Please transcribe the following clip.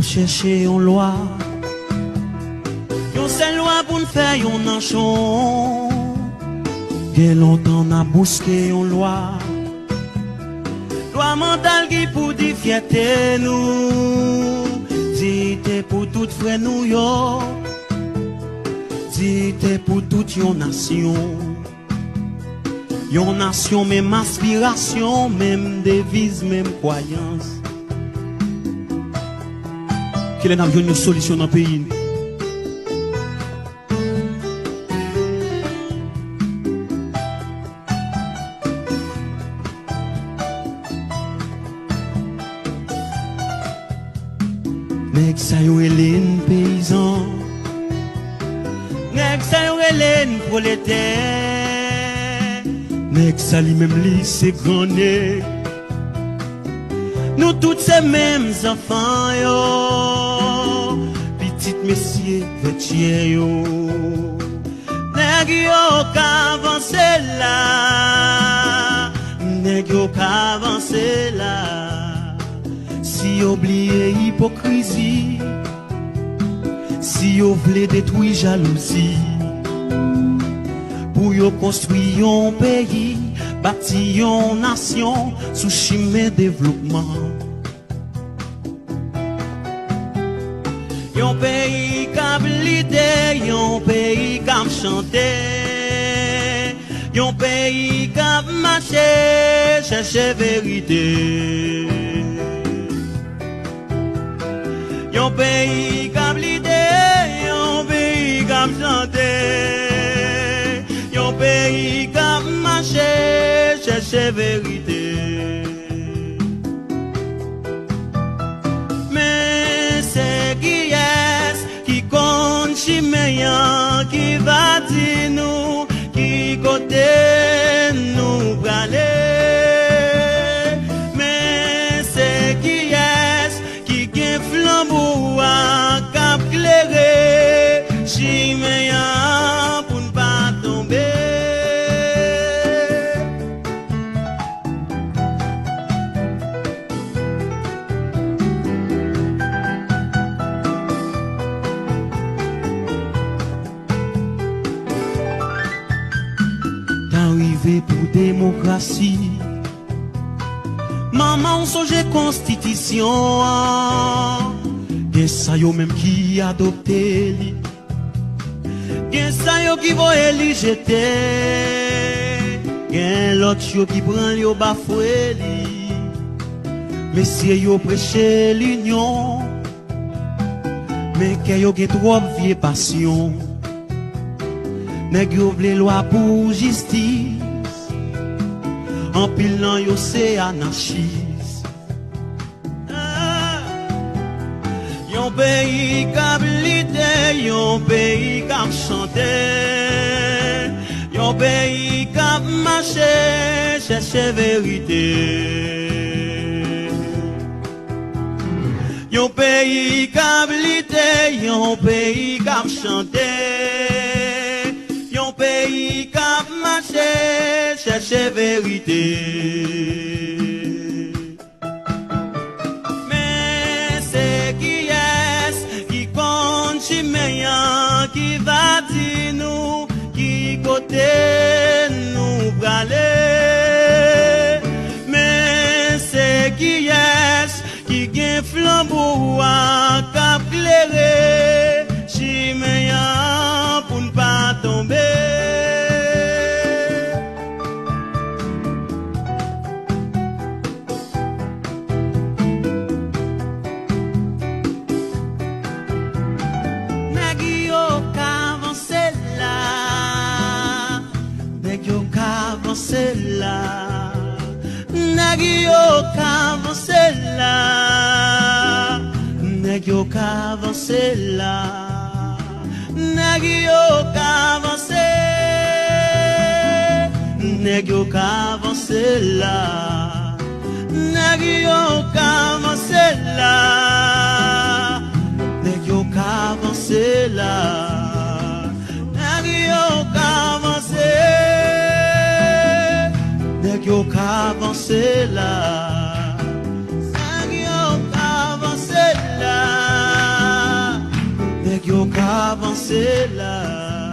chercher une loi. Yon seule loi pour nous faire yon enchon. Bien longtemps n'a bousqué une loi. Loi mentale qui pour dire fierté nous. Dite pour tout frère nous yo. Dite pour toute yon nation. Yon nation, même aspiration, même devise, même croyance. Quelle est une solution dans le pays? Nèg sa yo Hélène paysan, nèg sa yo Hélène prolétaire, nèg sa li même li c'est grand nèg. Nous tous ces mêmes enfants yo, petit messieurs vêtiers yo, nèg yo qu'avance là, nèg yo qu'avance là. Si oubliez hypocrisie, si vous voulez détruire jalousie, pour yo construire un pays, bâtir une nation sous chemin développement. Yon pays cap l'idée, yon pays cap chanter, yon pays cap marcher, chercher vérité. Yon pays cap l'idée, yon pays cap chanter, yon pays cap marcher, chercher vérité. Mais c'est qui est qui compte chiméen, qui va dire nous, qui côté nous braler. Mais c'est qui est qui gagne flambeau à cap clairé, chiméen pour ne pas tomber. T'arrivé pour démocratie, maman songe constitution. Gen sa yo même qui adopté li, gen sa yo qui voye li jeter, gen l'autre yo qui prend yo bafoué li. Messieurs yo prêcher l'union, mais que yo gen trop vieille passion. Nèg yo vle loi pour justice, en pilant yo c'est anarchie. Yon pays cap l'idée, yon pays cap chanter, yon pays cap marcher, chercher vérité. Yon pays cap l'idée, yon pays cap chanter, yon pays cap marcher, chercher vérité. Qui va dire nous, qui côté nous braler. Mais c'est qui est qui gagne flambeau à cap clairé, chiméen pour ne pas tomber. Nèg yo qu'avance là, nèg yo qu'avance là, nèg yo qu'avance, nèg yo qu'avance là, nèg yo qu'avance là, nèg yo qu'avance là, nèg yo qu'avance. Yo qu'avance là, yo qu'avance là. avancer là.